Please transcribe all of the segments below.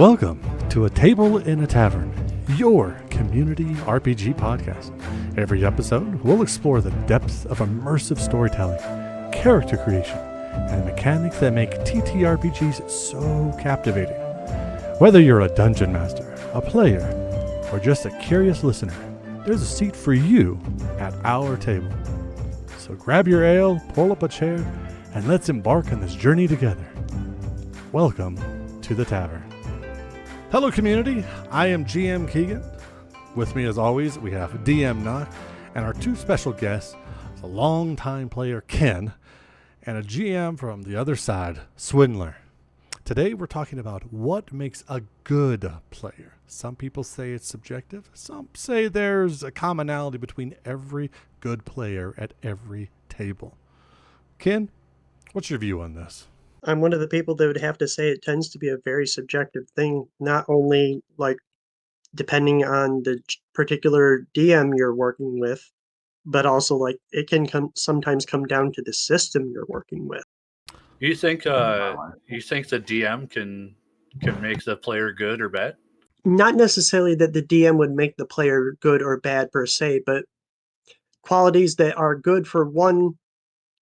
Welcome to A Table in a Tavern, your community RPG podcast. Every episode, we'll explore the depths of immersive storytelling, character creation, and mechanics that make TTRPGs so captivating. Whether you're a dungeon master, a player, or just a curious listener, there's a seat for you at our table. So grab your ale, pull up a chair, and let's embark on this journey together. Welcome to the Tavern. Hello, community. I am GM Keegan. With me, as always, we have DM Knock and our two special guests, a longtime player, Ken, and a GM from the other side, Swindler. Today, we're talking about what makes a good player. Some people say it's subjective. Some say there's a commonality between every good player at every table. Ken, what's your view on this? I'm one of the people that would have to say it tends to be a very subjective thing, not only depending on the particular DM you're working with, but also it can sometimes come down to the system you're working with. You think the DM can make the player good or bad? Not necessarily that the DM would make the player good or bad per se, but qualities that are good for one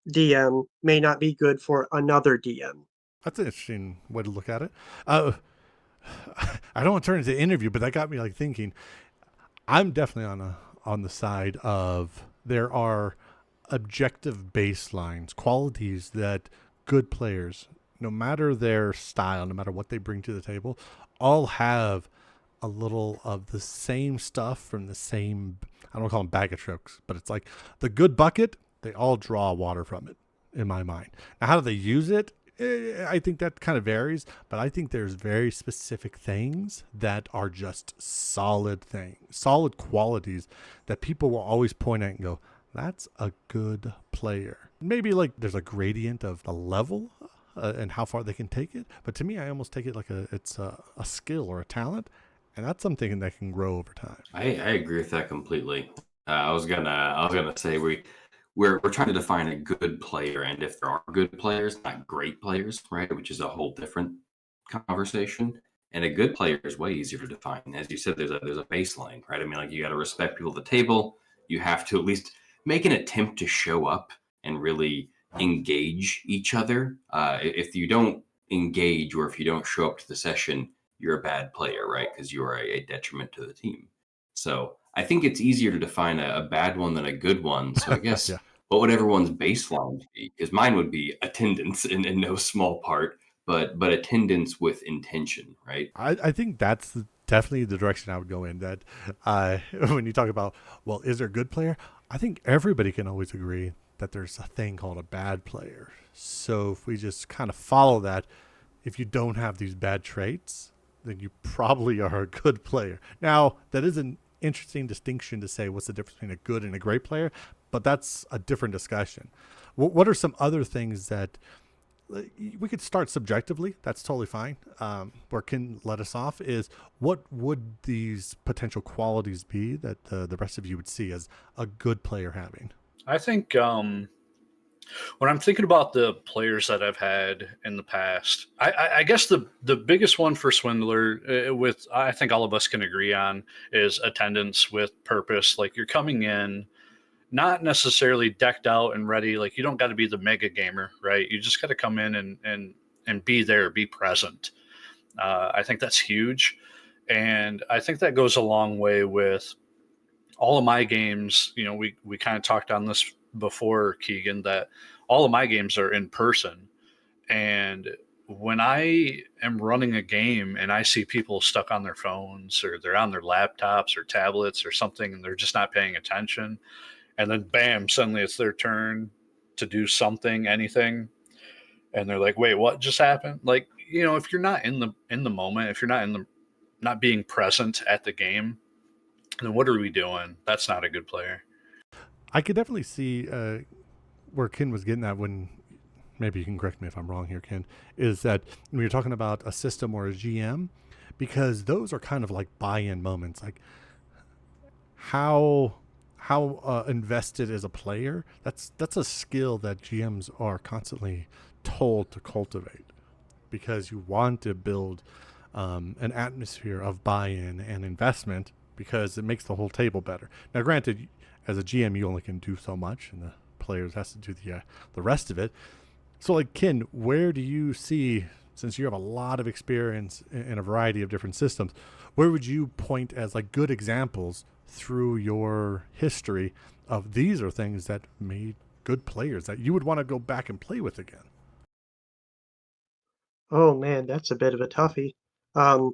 DM may not be good for another DM. That's an interesting way to look at it. I don't want to turn into an interview, but that got me thinking. I'm definitely on the side of there are objective baselines, qualities that good players, no matter their style, no matter what they bring to the table, all have a little of the same stuff from the same, I don't call them bag of tricks, but it's like the good bucket, they all draw water from it, in my mind. Now, how do they use it? I think that kind of varies, but I think there's very specific things that are just solid qualities that people will always point at and go, that's a good player. Maybe there's a gradient of the level and how far they can take it, but to me, I almost take it like it's a skill or a talent, and that's something that can grow over time. I agree with that completely. I was gonna say we're trying to define a good player, and if there are good players, not great players, right? Which is a whole different conversation. And a good player is way easier to define. As you said, there's a baseline, right? I mean, you got to respect people at the table. You have to at least make an attempt to show up and really engage each other. If you don't engage or if you don't show up to the session, you're a bad player, right? Because you are a detriment to the team. So I think it's easier to define a bad one than a good one. So I guess what would everyone's baseline be? Because mine would be attendance in no small part, but attendance with intention, right? I think that's definitely the direction I would go in. That when you talk about, well, is there a good player? I think everybody can always agree that there's a thing called a bad player. So if we just kind of follow that, if you don't have these bad traits, then you probably are a good player. Now, that is an interesting distinction to say what's the difference between a good and a great player, but that's a different discussion. What are some other things that we could start subjectively? That's totally fine. Where Ken let us off is, what would these potential qualities be that the rest of you would see as a good player having? I think when I'm thinking about the players that I've had in the past, I guess the biggest one for Swindler, I think all of us can agree on, is attendance with purpose. Like, you're coming in not necessarily decked out and ready. Like, you don't got to be the mega gamer, right? You just got to come in and be there, be present. I think that's huge. And I think that goes a long way with all of my games. You know, we kind of talked on this before, Keegan, that all of my games are in person. And when I am running a game and I see people stuck on their phones or they're on their laptops or tablets or something, and they're just not paying attention, and then bam, suddenly it's their turn to do something, anything, and they're like, wait, what just happened? Like, you know, if you're not in the moment, if you're not being present at the game, then what are we doing? That's not a good player. I could definitely see where Ken was getting at, when, maybe you can correct me if I'm wrong here, Ken, is that when you're talking about a system or a GM, because those are kind of like buy-in moments, like how invested as a player, that's a skill that GMs are constantly told to cultivate, because you want to build an atmosphere of buy-in and investment because it makes the whole table better. Now, granted, as a GM, you only can do so much, and the players has to do the rest of it. So, like, Ken, where do you see, since you have a lot of experience in a variety of different systems, where would you point as like good examples through your history of these are things that made good players that you would want to go back and play with again? Oh man, that's a bit of a toughie. Um,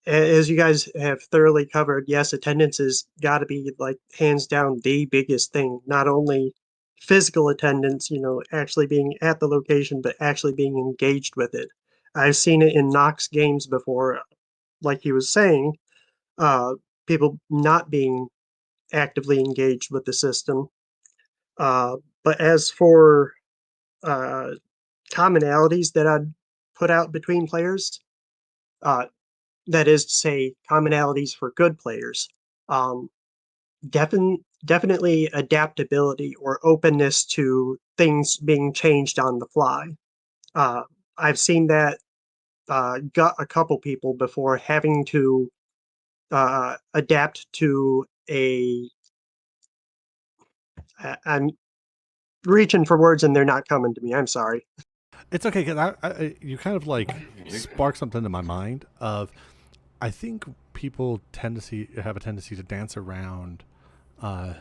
as you guys have thoroughly covered, yes, attendance has got to be like hands down the biggest thing. Not only physical attendance, actually being at the location, but actually being engaged with it. I've seen it in Knox games before, like he was saying, uh, people not being actively engaged with the system. But as for uh, commonalities that I'd put out between players, uh, that is to say, commonalities for good players. Um, definitely adaptability or openness to things being changed on the fly. Uh, I've seen that got a couple people before having to adapt to a. I'm reaching for words and they're not coming to me. I'm sorry. It's okay because you kind of like spark something in my mind of I think people have a tendency to dance around uh,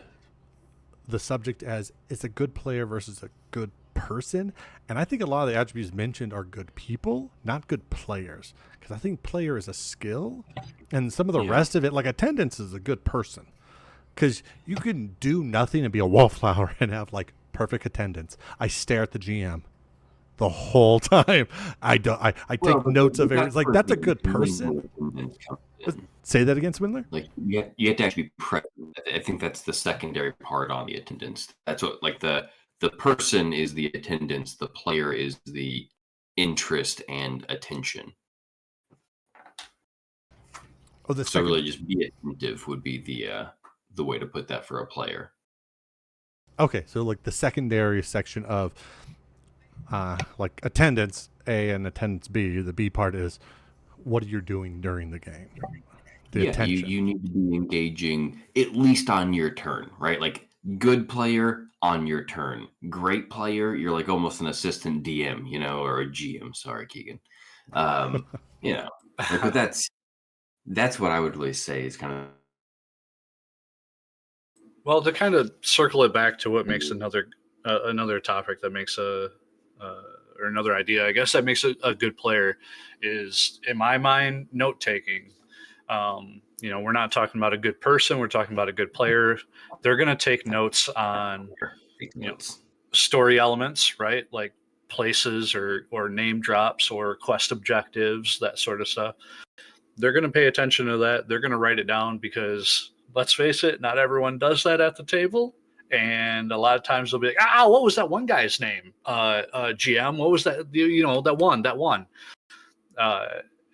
the subject as it's a good player versus a good person, and I think a lot of the attributes mentioned are good people, not good players. Because I think player is a skill, and some of the rest of it, like attendance, is a good person. Because you can do nothing and be a wallflower and have like perfect attendance. I stare at the GM the whole time. I don't. I take notes of everything. It's like that's a good person. Say that again, Swindler. Like you have to actually be present. I think that's the secondary part on the attendance. That's what like the person is the attendance. The player is the interest and attention. Oh, so really, just be attentive would be the way to put that for a player. Okay, so like the secondary section of like attendance A and attendance B. The B part is what you're doing during the game. The attention. You need to be engaging at least on your turn, right? Like good player on your turn, great player, you're like almost an assistant DM, or a GM. Sorry, Keegan. But that's what I would really say is kind of. Well, to kind of circle it back to what makes another topic that makes or another idea, I guess that makes a good player is, in my mind, note taking. We're not talking about a good person. We're talking about a good player. They're going to take notes on, story elements, right? Like places or name drops or quest objectives, that sort of stuff. They're going to pay attention to that. They're going to write it down because, let's face it, not everyone does that at the table. And a lot of times they'll be like, what was that one guy's name? GM, what was that? That one.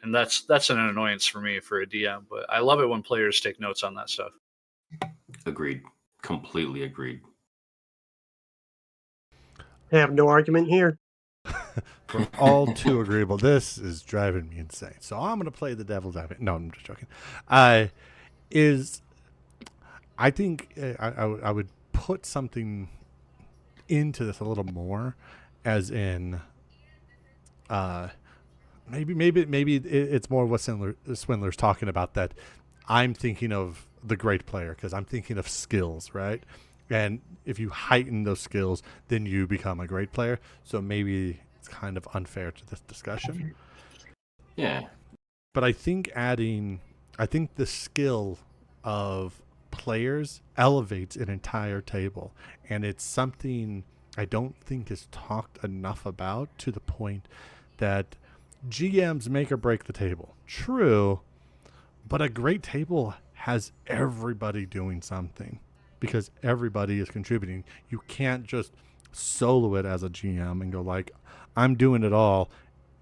And that's an annoyance for me for a DM, but I love it when players take notes on that stuff. Agreed. Completely agreed. I have no argument here. We're all too agreeable. This is driving me insane. So I'm going to play the devil's advocate. No, I'm just joking. I think I would put something into this a little more, as in, maybe it's more what Swindler's talking about, that I'm thinking of the great player because I'm thinking of skills, right? And if you heighten those skills, then you become a great player. So maybe it's kind of unfair to this discussion. Yeah. But I think the skill of players elevates an entire table. And it's something I don't think is talked enough about, to the point that GMs make or break the table. True, but a great table has everybody doing something because everybody is contributing. You can't just solo it as a GM and go like, I'm doing it all.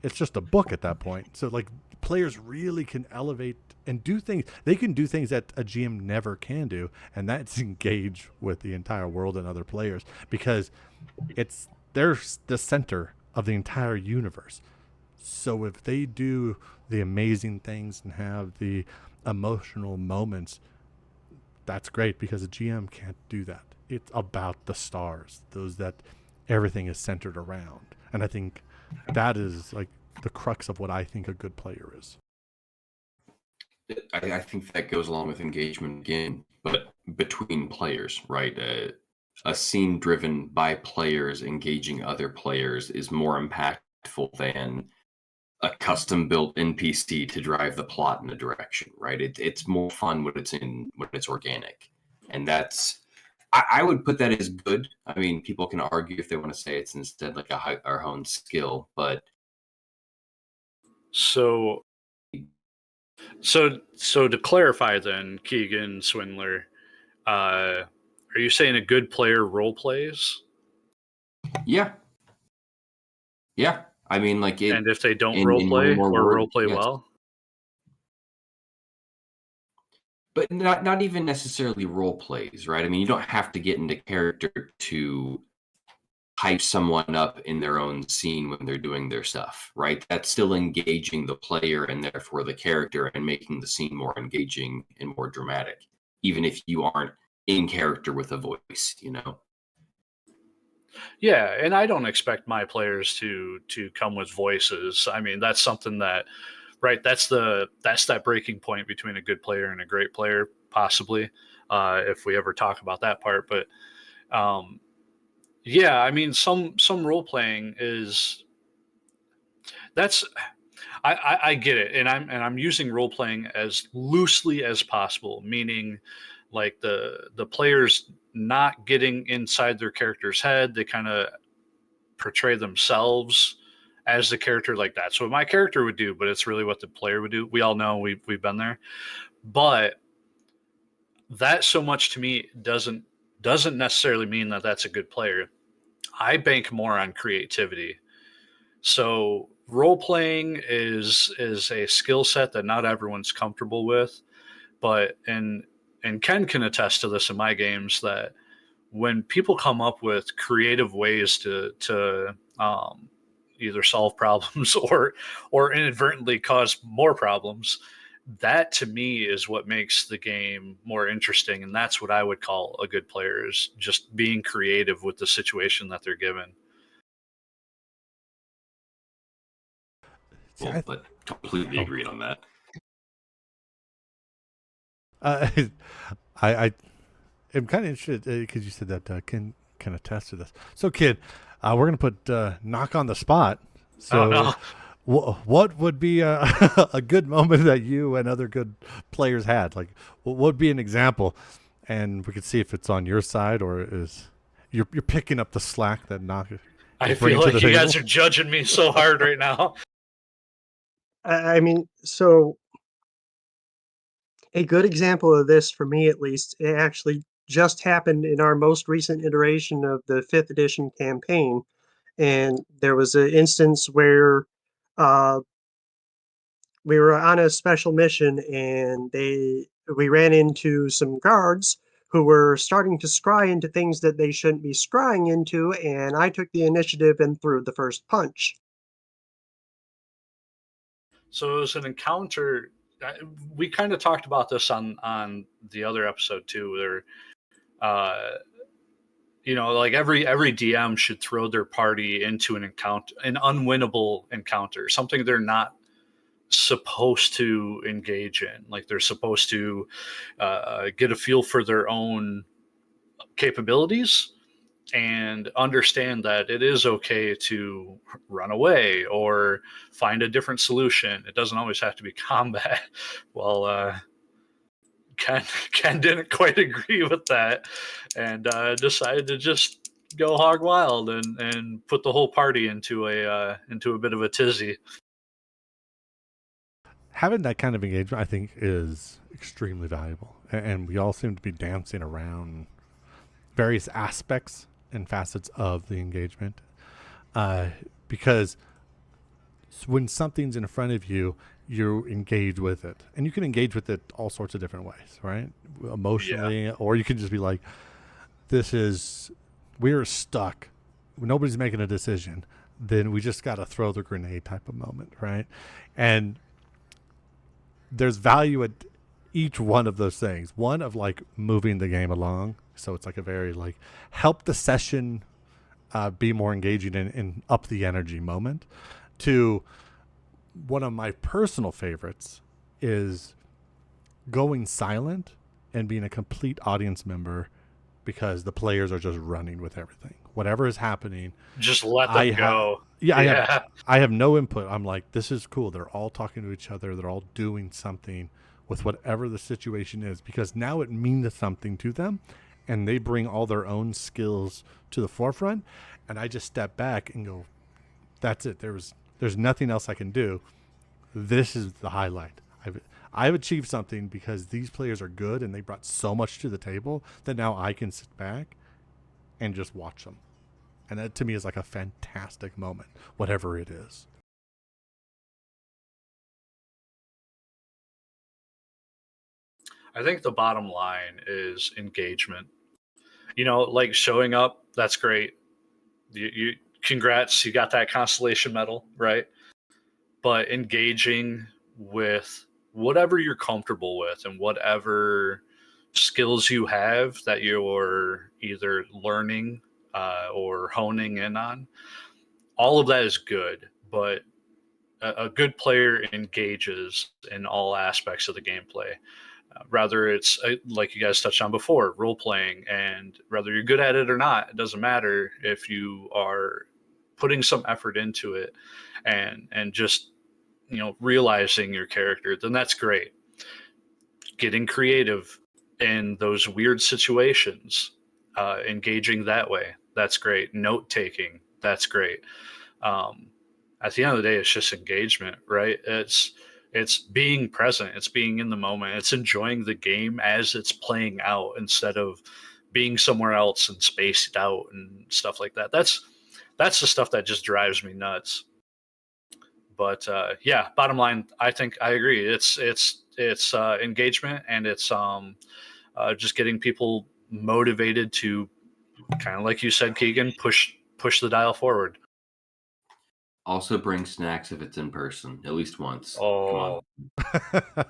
It's just a book at that point. So like players really can elevate and do things. They can do things that a GM never can do, and that's engage with the entire world and other players because they're the center of the entire universe. So if they do the amazing things and have the emotional moments, that's great, because a GM can't do that. It's about the stars, those that everything is centered around. And I think that is like the crux of what I think a good player is. I think that goes along with engagement again, but between players, right? A scene driven by players engaging other players is more impactful than a custom built NPC to drive the plot in a direction, right? It's more fun when it's organic, and I would put that as good. I mean, people can argue if they want to say it's instead like our own skill, but So so to clarify then, Keegan Swindler, are you saying a good player role plays? yeah, yeah. I mean, like it And if they don't in role in one play more or word, role play yes. well? But not even necessarily role plays, right? I mean, you don't have to get into character to hype someone up in their own scene when they're doing their stuff, right? That's still engaging the player and therefore the character and making the scene more engaging and more dramatic, even if you aren't in character with a voice, you know? Yeah, and I don't expect my players to come with voices. I mean, that's something that, right, that's that breaking point between a good player and a great player, possibly, if we ever talk about that part. But um, yeah, I mean, some role playing is that's I get it, and I'm using role playing as loosely as possible, meaning like the players not getting inside their character's head. They kind of portray themselves as the character. Like that's what my character would do, but it's really what the player would do. We all know we've been there, but that so much to me doesn't necessarily mean that that's a good player. I bank more on creativity. So role playing is a skill set that not everyone's comfortable with, but and Ken can attest to this in my games that when people come up with creative ways to either solve problems or inadvertently cause more problems, that to me is what makes the game more interesting, and that's what I would call a good player, is just being creative with the situation that they're given. See, Well, but completely oh, agreed on that. uh, I am kind of interested because you said that Ken can attest to this. So, kid, we're gonna put knock on the spot. Oh So, no. what would be a, a good moment that you and other good players had? Like, what would be an example? And we could see if it's on your side or is you're picking up the slack that knock I is bringing feel to like the you table. guys are judging me so hard right now. I mean, so a good example of this for me, at least, it actually just happened in our most recent iteration of the fifth edition campaign, and there was an instance where uh, we were on a special mission, and we ran into some guards who were starting to scry into things that they shouldn't be scrying into, and I took the initiative and threw the first punch. So it was an encounter. We kind of talked about this on the other episode too, where uh, like every DM should throw their party into an encounter, an unwinnable encounter, something they're not supposed to engage in. Like they're supposed to get a feel for their own capabilities and understand that it is okay to run away or find a different solution. It doesn't always have to be combat. Well, Ken, Ken didn't quite agree with that and decided to just go hog wild and put the whole party into a bit of a tizzy. Having that kind of engagement, I think, is extremely valuable, and we all seem to be dancing around various aspects and facets of the engagement, uh, because when something's in front of you, you engage with it, and you can engage with it all sorts of different ways, right? Yeah. Emotionally, or you can just be like, "This is we're stuck. Nobody's making a decision. then we just got to throw the grenade type of moment, right? And there's value at each one of those things. One of like moving the game along, so it's like a very like help the session be more engaging and up the energy moment. To one of my personal favorites is going silent and being a complete audience member because the players are just running with everything. Whatever is happening, just let them go. I have no input. I'm like, this is cool. They're all talking to each other. They're all doing something with whatever the situation is, because now it means something to them, and they bring all their own skills to the forefront. And I just step back and go, that's it. There's nothing else I can do. This is the highlight. I've achieved something because these players are good and they brought so much to the table that now I can sit back and just watch them. And that to me is like a fantastic moment, whatever it is. I think the bottom line is engagement. Like showing up, that's great. You congrats, you got that constellation medal, right? But engaging with whatever you're comfortable with and whatever skills you have that you're either learning or honing in on, all of that is good. But a good player engages in all aspects of the gameplay. Rather it's like you guys touched on before, role playing, and whether you're good at it or not, it doesn't matter. If you are putting some effort into it and just realizing your character, then that's great. Getting creative in those weird situations, engaging that way, that's great. Note taking, that's great. At the end of the day, it's just engagement, right? It's being present, it's being in the moment, it's enjoying the game as it's playing out instead of being somewhere else and spaced out and stuff like that. That's the stuff that just drives me nuts. But yeah, bottom line, I think I agree. It's engagement, and it's just getting people motivated to, kind of like you said, Keegan, push the dial forward. Also bring snacks if it's in person, at least once. Oh, come on.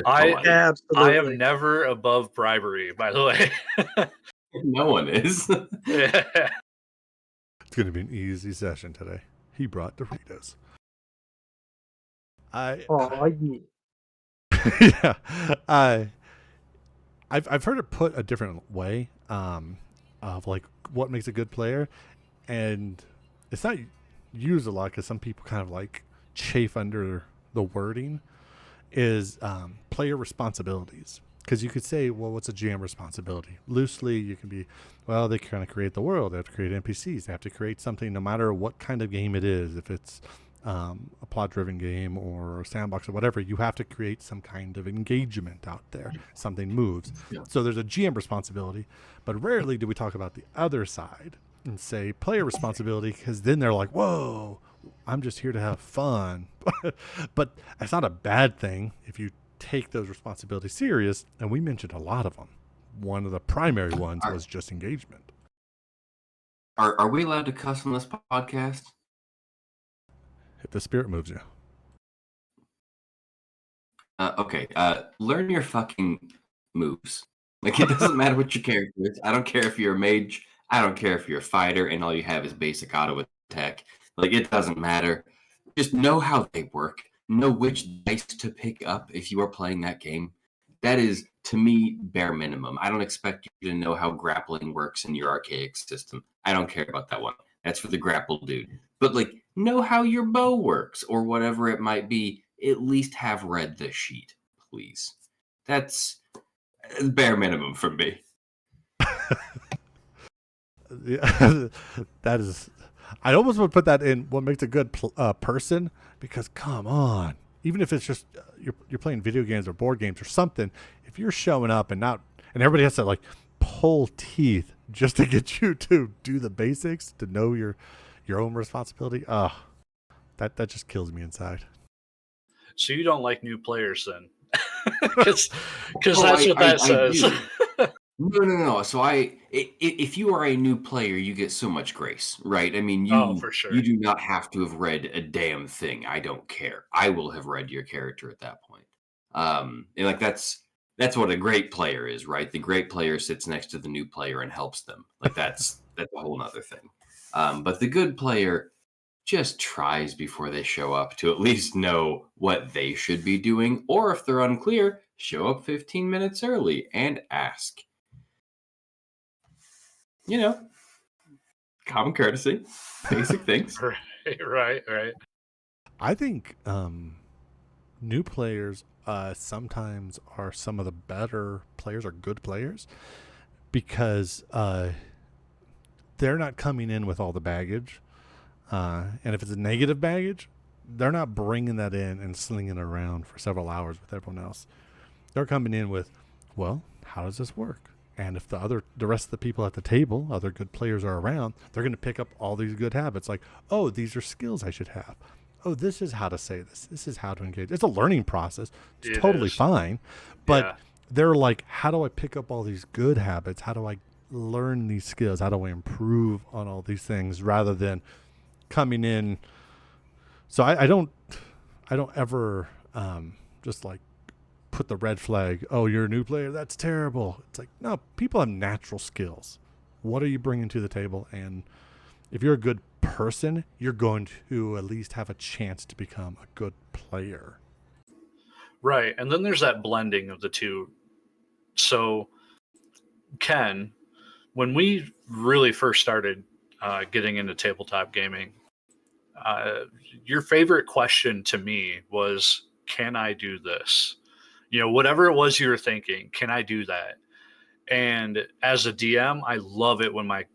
Absolutely. I am never above bribery, by the way. No one is. Yeah. It's going to be an easy session today. He brought Doritos. Yeah. I've heard it put a different way of like what makes a good player, and it's not used a lot because some people kind of like chafe under the wording, is player responsibilities. Because you could say, well, what's a GM responsibility? Loosely, you can be, well, they kind of create the world. They have to create NPCs. They have to create something no matter what kind of game it is. If it's a plot-driven game or a sandbox or whatever, you have to create some kind of engagement out there. Something moves. Yeah. So there's a GM responsibility, but rarely do we talk about the other side and say player responsibility, because then they're like, whoa, I'm just here to have fun. But it's not a bad thing if you take those responsibilities serious, and we mentioned a lot of them. One of the primary ones was just engagement. Are we allowed to cuss on this podcast? If the spirit moves you. Okay. Learn your fucking moves. Like, it doesn't matter what your character is. I don't care if you're a mage. I don't care if you're a fighter and all you have is basic auto attack. Like, it doesn't matter. Just know how they work. Know which dice to pick up if you are playing that game. That is, to me, bare minimum. I don't expect you to know how grappling works in your archaic system. I don't care about that one. That's for the grapple dude. But, like, know how your bow works or whatever it might be. At least have read the sheet, please. That's bare minimum from me. Yeah, that is. I almost would put that in what makes a good person, because come on, even if it's just you're playing video games or board games or something, if you're showing up and everybody has to like pull teeth just to get you to do the basics, to know your own responsibility, that just kills me inside. So you don't like new players then? Because that's what that says. No. So if you are a new player, you get so much grace, right? I mean, Oh, you for sure. you do not have to have read a damn thing. I don't care. I will have read your character at that point. And like that's what a great player is, right? The great player sits next to the new player and helps them. Like that's a whole other thing. But the good player just tries before they show up to at least know what they should be doing, or if they're unclear, show up 15 minutes early and ask. You know, common courtesy, basic things. Right. I think new players sometimes are some of the better players or good players because they're not coming in with all the baggage. And if it's a negative baggage, they're not bringing that in and slinging it around for several hours with everyone else. They're coming in with, well, how does this work? And if the rest of the people at the table, other good players are around, they're going to pick up all these good habits. Like, oh, these are skills I should have. Oh, this is how to say this. This is how to engage. It's a learning process. It's totally fine. But they're like, how do I pick up all these good habits? How do I learn these skills? How do I improve on all these things rather than coming in? So I don't ever just like put the red flag. Oh, you're a new player. That's terrible. It's like, no, people have natural skills. What are you bringing to the table? And if you're a good person, you're going to at least have a chance to become a good player. Right. And then there's that blending of the two. So, Ken, when we really first started getting into tabletop gaming, your favorite question to me was, can I do this? Whatever it was you were thinking, can I do that? And as a DM, I love it when my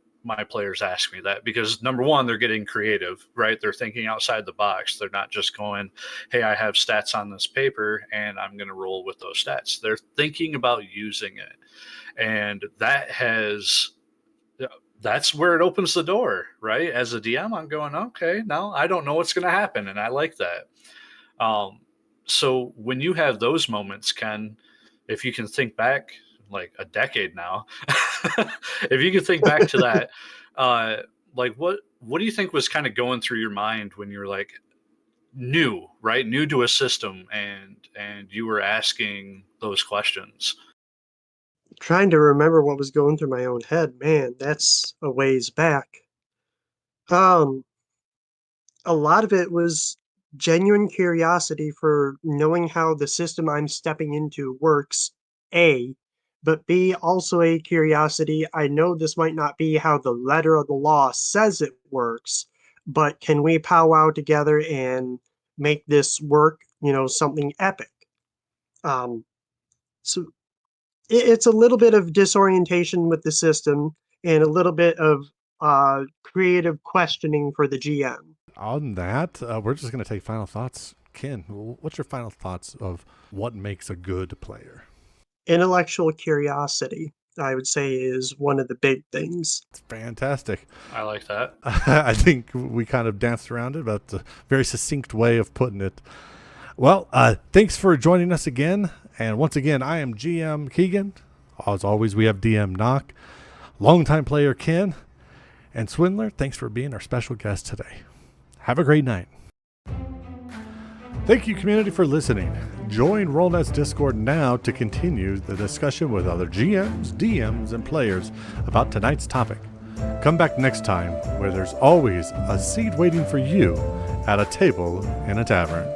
players ask me that, because number one, they're getting creative, right? They're thinking outside the box. They're not just going, hey, I have stats on this paper and I'm going to roll with those stats. They're thinking about using it. And that's where it opens the door, right? As a DM, I'm going, okay, now I don't know what's going to happen. And I like that. So when you have those moments, Ken, if you can think back like a decade now, if you can think back to that, like what do you think was kind of going through your mind when you were like new to a system and you were asking those questions? Trying to remember what was going through my own head, man, that's a ways back. Um, a lot of it was genuine curiosity for knowing how the system I'm stepping into works, A, but B, also a curiosity. I know this might not be how the letter of the law says it works, but can we powwow together and make this work, something epic? Um, so it's a little bit of disorientation with the system and a little bit of creative questioning for the GM. On that, we're just going to take final thoughts. Ken, what's your final thoughts of what makes a good player? Intellectual curiosity, I would say, is one of the big things. It's fantastic. I like that. I think we kind of danced around it, but it's a very succinct way of putting it. Well, thanks for joining us again. And once again, I am GM Keegan. As always, we have DM Knock, longtime player Ken, and Swindler. Thanks for being our special guest today. Have a great night. Thank you, community, for listening. Join RollNet's Discord now to continue the discussion with other GMs, DMs, and players about tonight's topic. Come back next time, where there's always a seat waiting for you at a table in a tavern.